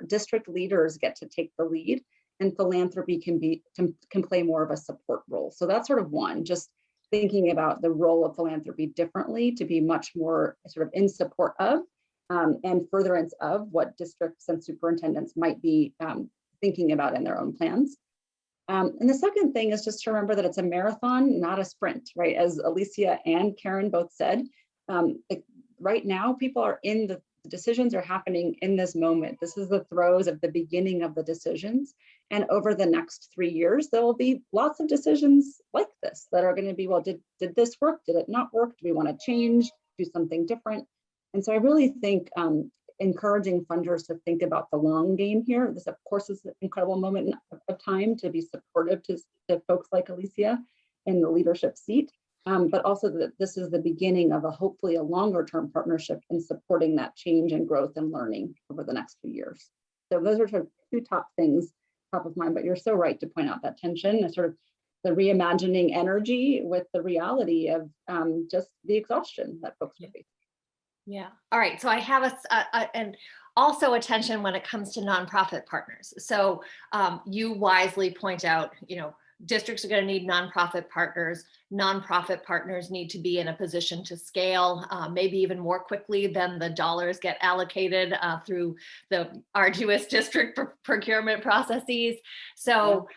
district leaders get to take the lead and philanthropy can play more of a support role. So that's sort of one, just thinking about the role of philanthropy differently to be much more sort of in support of and furtherance of what districts and superintendents might be thinking about in their own plans. And the second thing is just to remember that it's a marathon, not a sprint, right? As Aleesia and Karen both said, right now people are in the decisions are happening in this moment. This is the throes of the beginning of the decisions. And over the next 3 years, there will be lots of decisions like this that are going to be, well, did this work? Did it not work? Do we want to change, do something different? And so I really think encouraging funders to think about the long game here. This, of course, is an incredible moment of time to be supportive to folks like Aleesia in the leadership seat, but also that this is the beginning of hopefully a longer term partnership in supporting that change and growth and learning over the next few years. So those are sort of 2 top things top of mind, but you're so right to point out that tension. It's sort of the reimagining energy with the reality of just the exhaustion that folks are facing. Yeah. All right. So I have and also attention when it comes to nonprofit partners. So you wisely point out, districts are going to need nonprofit partners. Nonprofit partners need to be in a position to scale, maybe even more quickly than the dollars get allocated through the arduous district procurement processes. So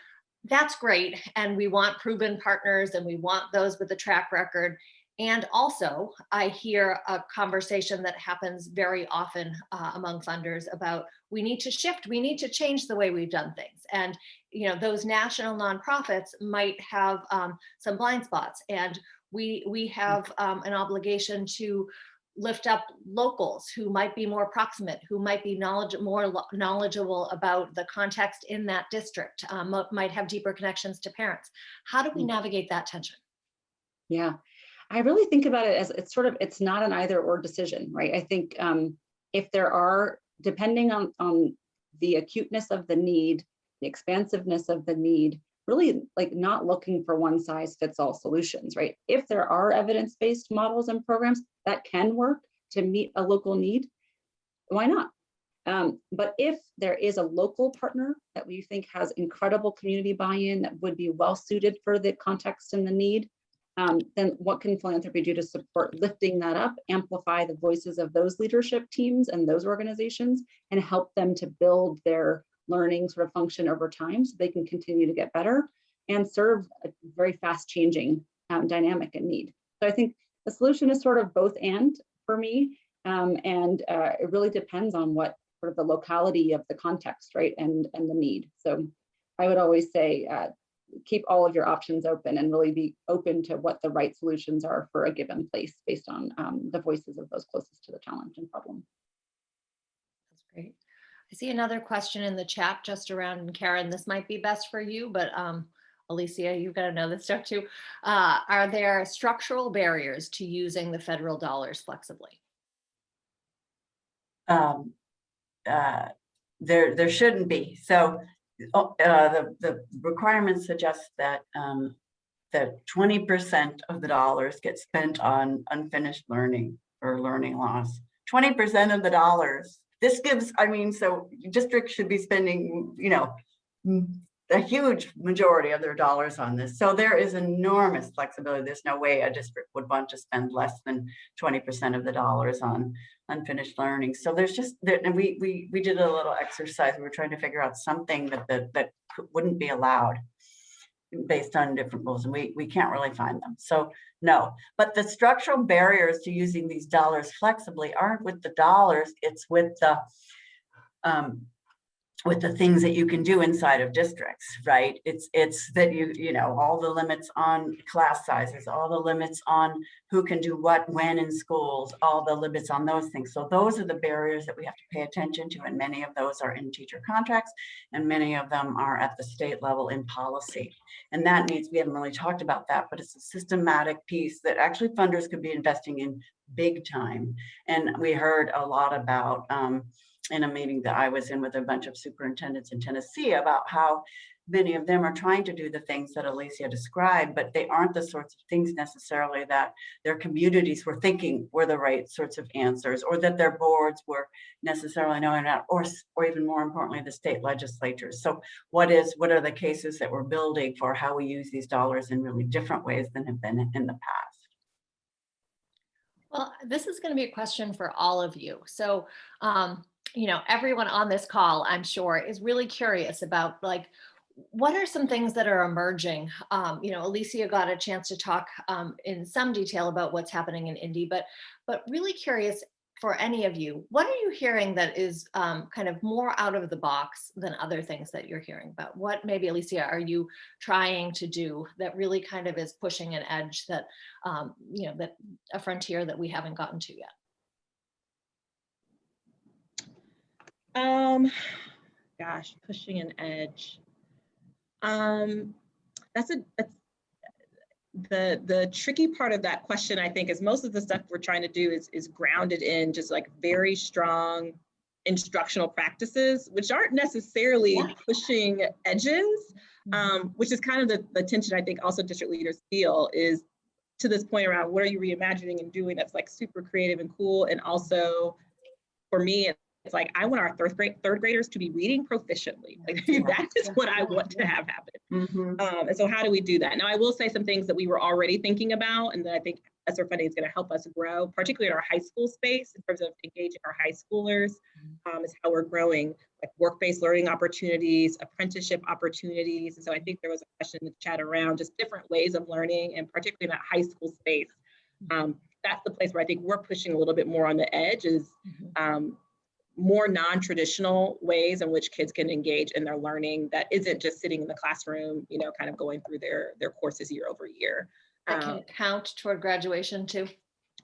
that's great. And we want proven partners, and we want those with a track record. And also, I hear a conversation that happens very often among funders about we need to shift, we need to change the way we've done things. And those national nonprofits might have some blind spots, and we have an obligation to lift up locals who might be more proximate, who might be more knowledgeable about the context in that district, might have deeper connections to parents. How do we navigate that tension? Yeah. I really think about it as it's not an either or decision, right? I think if there are, depending on the acuteness of the need, the expansiveness of the need, really like not looking for one size fits all solutions, right? If there are evidence-based models and programs that can work to meet a local need, why not? But if there is a local partner that we think has incredible community buy-in that would be well suited for the context and the need, then what can philanthropy do to support lifting that up, amplify the voices of those leadership teams and those organizations, and help them to build their learning sort of function over time so they can continue to get better and serve a very fast changing dynamic and need. So I think the solution is sort of both and for me, and it really depends on what sort of the locality of the context, right, and the need. So I would always say, keep all of your options open and really be open to what the right solutions are for a given place based on the voices of those closest to the challenge and problem. That's great. I see another question in the chat just around, and Karen, this might be best for you, but Aleesia, you've got to know this stuff too. Are there structural barriers to using the federal dollars flexibly? There shouldn't be. So the requirements suggest that that 20% of the dollars get spent on unfinished learning or learning loss. 20% of the dollars. This gives, so districts should be spending, a huge majority of their dollars on this. So there is enormous flexibility. There's no way a district would want to spend less than 20% of the dollars on unfinished learning. So there's just, and we did a little exercise. We were trying to figure out something that wouldn't be allowed based on different rules, and we can't really find them. So no, but the structural barriers to using these dollars flexibly aren't with the dollars, it's with the things that you can do inside of districts, right? It's that all the limits on class sizes, all the limits on who can do what, when in schools, all the limits on those things. So those are the barriers that we have to pay attention to, and many of those are in teacher contracts, and many of them are at the state level in policy. And that needs, we haven't really talked about that, but it's a systematic piece that actually funders could be investing in big time. And we heard a lot about, in a meeting that I was in with a bunch of superintendents in Tennessee, about how many of them are trying to do the things that Aleesia described, but they aren't the sorts of things necessarily that their communities were thinking were the right sorts of answers, or that their boards were necessarily knowing that, or even more importantly, the state legislatures. So what are the cases that we're building for how we use these dollars in really different ways than have been in the past? Well, this is going to be a question for all of you. So, everyone on this call, I'm sure, is really curious about what are some things that are emerging? Aleesia got a chance to talk in some detail about what's happening in Indy, but really curious for any of you, what are you hearing that is kind of more out of the box than other things that you're hearing about? What maybe, Aleesia, are you trying to do that really kind of is pushing an edge that, that a frontier that we haven't gotten to yet? Gosh, pushing an edge. The tricky part of that question, I think, is most of the stuff we're trying to do is grounded in just like very strong instructional practices, which aren't necessarily pushing edges, which is kind of the tension I think also district leaders feel is to this point around what are you reimagining and doing that's like super creative and cool. And also for me, it's like, I want our third graders to be reading proficiently. Like that is what I want to have happen. And so how do we do that? Now, I will say some things that we were already thinking about and that I think ESSER funding is going to help us grow, particularly in our high school space in terms of engaging our high schoolers, is how we're growing like work-based learning opportunities, apprenticeship opportunities. And so I think there was a question in the chat around just different ways of learning and particularly in that high school space. That's the place where I think we're pushing a little bit more on the edge is more non-traditional ways in which kids can engage in their learning that isn't just sitting in the classroom, you know, kind of going through their courses year over year. That can count toward graduation too.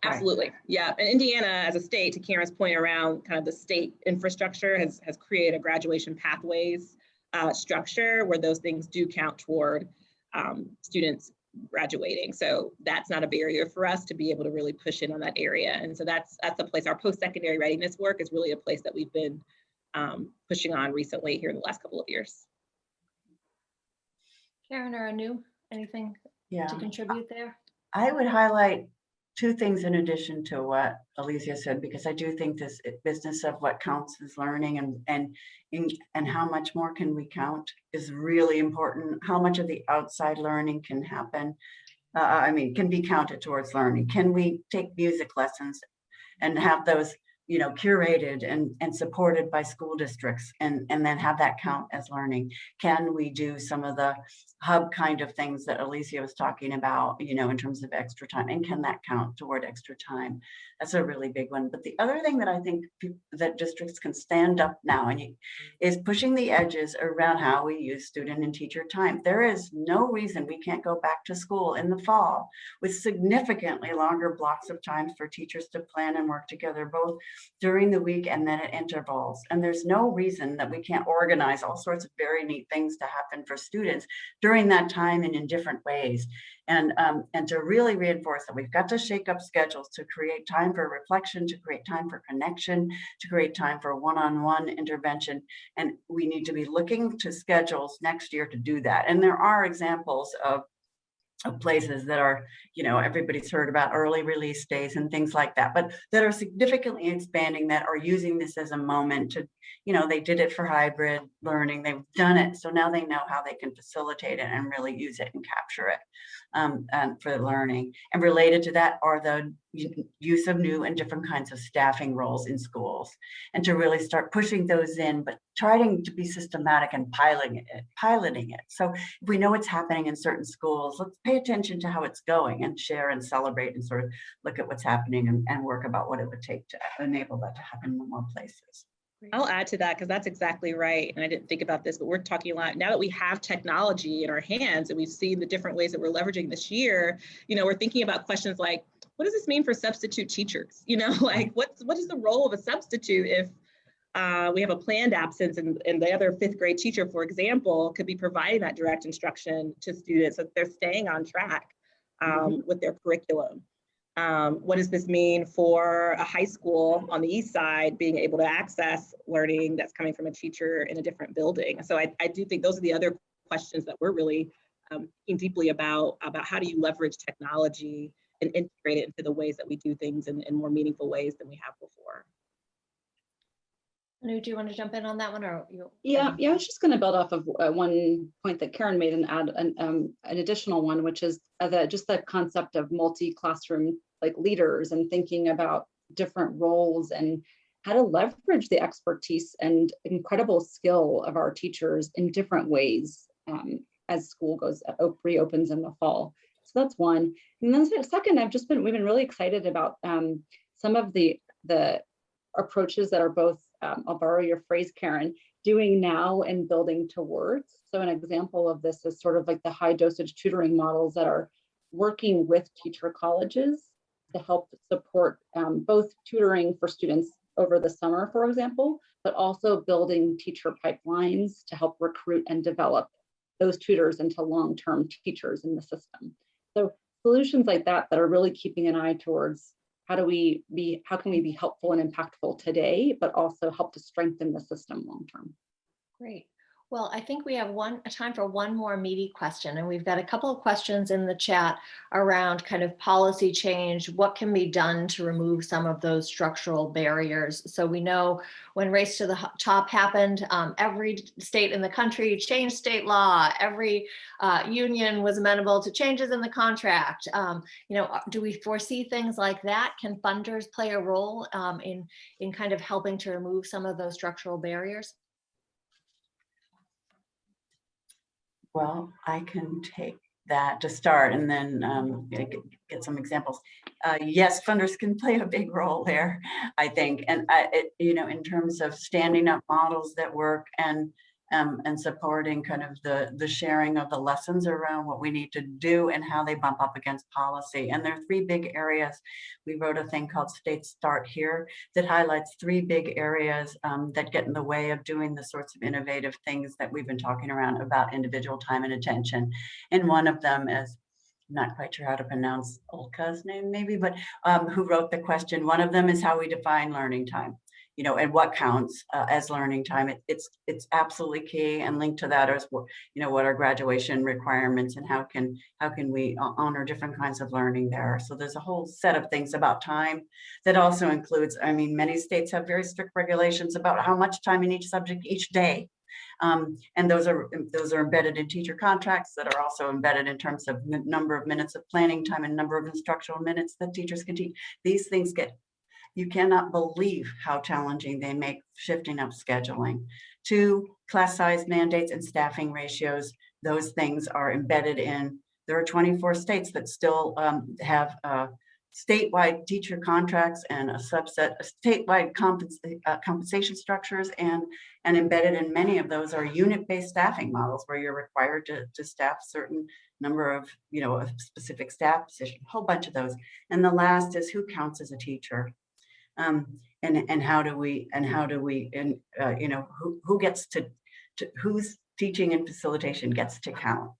Absolutely. Yeah. And Indiana as a state, to Karen's point around kind of the state infrastructure has created a graduation pathways structure where those things do count toward students graduating. So that's not a barrier for us to be able to really push in on that area. And so that's the place, our post-secondary readiness work is really a place that we've been pushing on recently here in the last couple of years. Karen or Anu, anything to contribute there? I would highlight two things in addition to what Aleesia said, because I do think this business of what counts as learning and how much more can we count is really important. How much of the outside learning can happen, can be counted towards learning. Can we take music lessons and have those, you know, curated and supported by school districts and then have that count as learning? Can we do some of the hub kind of things that Aleesia was talking about, you know, in terms of extra time, and can that count toward extra time? That's a really big one. But the other thing that I think that districts can stand up now is pushing the edges around how we use student and teacher time. There is no reason we can't go back to school in the fall with significantly longer blocks of time for teachers to plan and work together, both during the week and then at intervals. And there's no reason that we can't organize all sorts of very neat things to happen for students during that time and in different ways. And to really reinforce that we've got to shake up schedules to create time for reflection, to create time for connection, to create time for one-on-one intervention. And we need to be looking to schedules next year to do that. And there are examples of places that are, you know, everybody's heard about early release days and things like that, but that are significantly expanding that, are using this as a moment to, you know, they did it for hybrid learning, they've done it, so now they know how they can facilitate it and really use it and capture it for learning. And related to that are the use of new and different kinds of staffing roles in schools, and to really start pushing those in, but trying to be systematic and piloting it. So if we know what's happening in certain schools, let's pay attention to how it's going and share and celebrate and sort of look at what's happening and work about what it would take to enable that to happen in more places. I'll add to that because that's exactly right. And I didn't think about this, but we're talking a lot now that we have technology in our hands and we've seen the different ways that we're leveraging this year, you know, we're thinking about questions like, what does this mean for substitute teachers? You know, like what is the role of a substitute if we have a planned absence and the other fifth grade teacher, for example, could be providing that direct instruction to students so that they're staying on track with their curriculum. What does this mean for a high school on the east side being able to access learning that's coming from a teacher in a different building? So I do think those are the other questions that we're really thinking deeply about how do you leverage technology and integrate it into the ways that we do things in more meaningful ways than we have before. Anu, do you want to jump in on that one, or you? Yeah, I was just going to build off of one point that Karen made and add an additional one, which is just the concept of multi-classroom like leaders and thinking about different roles and how to leverage the expertise and incredible skill of our teachers in different ways as school reopens in the fall. So that's one. And then second, we've been really excited about some of the approaches that are both, I'll borrow your phrase, Karen, doing now and building towards. So an example of this is sort of like the high dosage tutoring models that are working with teacher colleges to help support both tutoring for students over the summer, for example, but also building teacher pipelines to help recruit and develop those tutors into long-term teachers in the system. So solutions like that are really keeping an eye towards how can we be helpful and impactful today, but also help to strengthen the system long-term. Great. Well, I think we have time for one more meaty question, and we've got a couple of questions in the chat around kind of policy change. What can be done to remove some of those structural barriers? So we know when Race to the Top happened, every state in the country changed state law. Every union was amenable to changes in the contract. Do we foresee things like that? Can funders play a role in kind of helping to remove some of those structural barriers? Well, I can take that to start and then get some examples. Yes, funders can play a big role there, I think. And, in terms of standing up models that work and supporting kind of the sharing of the lessons around what we need to do and how they bump up against policy. And there are 3 big areas. We wrote a thing called States Start Here that highlights 3 big areas that get in the way of doing the sorts of innovative things that we've been talking around about individual time and attention. And one of them is, I'm not quite sure how to pronounce Olka's name maybe, but who wrote the question. One of them is how we define learning time. And what counts as learning time. It's absolutely key, and linked to that is what are graduation requirements and how can we honor different kinds of learning there. So there's a whole set of things about time that also includes, many states have very strict regulations about how much time in each subject each day. And those are embedded in teacher contracts that are also embedded in terms of number of minutes of planning time and number of instructional minutes that teachers can teach. These things you cannot believe how challenging they make shifting up scheduling. 2, class size mandates and staffing ratios. Those things are embedded in, there are 24 states that still have statewide teacher contracts and a subset of statewide compensation structures, and embedded in many of those are unit-based staffing models where you're required to staff certain number of, a specific staff position, a whole bunch of those. And the last is who counts as a teacher. And how do we who gets to whose teaching and facilitation gets to count,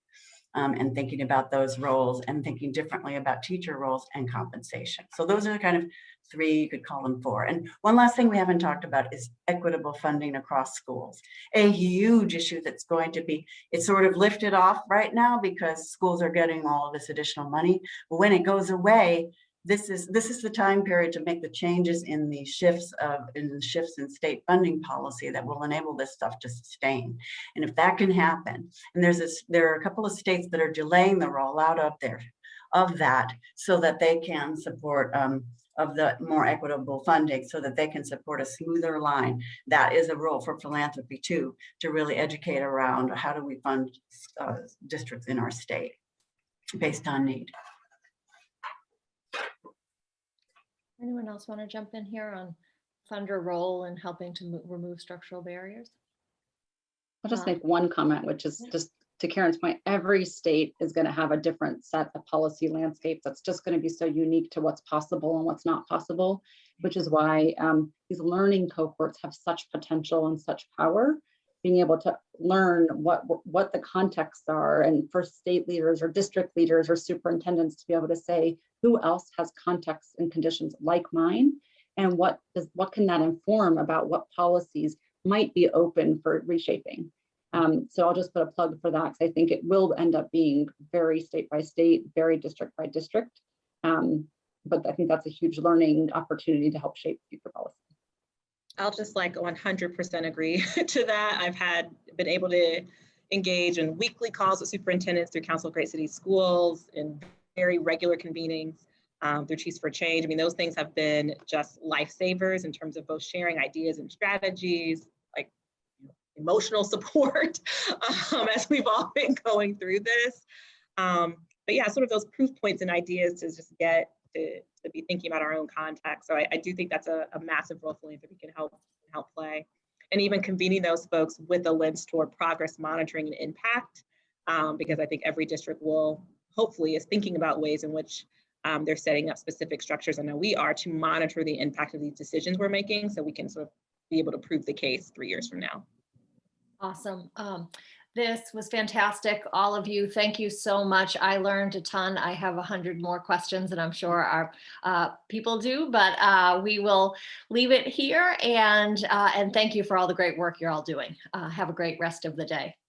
and thinking about those roles and thinking differently about teacher roles and compensation. So those are the kind of 3, you could call them 4. And one last thing we haven't talked about is equitable funding across schools. A huge issue that's going to be, it's sort of lifted off right now because schools are getting all of this additional money. But when it goes away, this is the time period to make the changes in the shifts in state funding policy that will enable this stuff to sustain. And if that can happen, and there are a couple of states that are delaying the rollout of that so that they can support of the more equitable funding, so that they can support a smoother line. That is a role for philanthropy too, to really educate around how do we fund districts in our state based on need. Anyone else want to jump in here on funder role in helping to remove structural barriers? I'll just make one comment, which is just to Karen's point, every state is going to have a different set of policy landscape that's just going to be so unique to what's possible and what's not possible, which is why these learning cohorts have such potential and such power, being able to learn what the contexts are, and for state leaders or district leaders or superintendents to be able to say, who else has contexts and conditions like mine, and what can that inform about what policies might be open for reshaping. So I'll just put a plug for that, because I think it will end up being very state by state, very district by district. But I think that's a huge learning opportunity to help shape future policy. I'll just 100% agree to that. I've been able to engage in weekly calls with superintendents through Council of Great Cities Schools, in very regular convenings through Chiefs for Change. Those things have been just lifesavers in terms of both sharing ideas and strategies, emotional support as we've all been going through this. But yeah, sort of those proof points and ideas to just get to be thinking about our own context. So I do think that's a massive role philanthropy can help play. And even convening those folks with a lens toward progress monitoring and impact, because I think every district hopefully is thinking about ways in which they're setting up specific structures, I know we are, to monitor the impact of these decisions we're making, so we can sort of be able to prove the case 3 years from now. Awesome. This was fantastic. All of you, thank you so much. I learned a ton. I have 100 more questions, and I'm sure our people do, but we will leave it here. And thank you for all the great work you're all doing. Have a great rest of the day.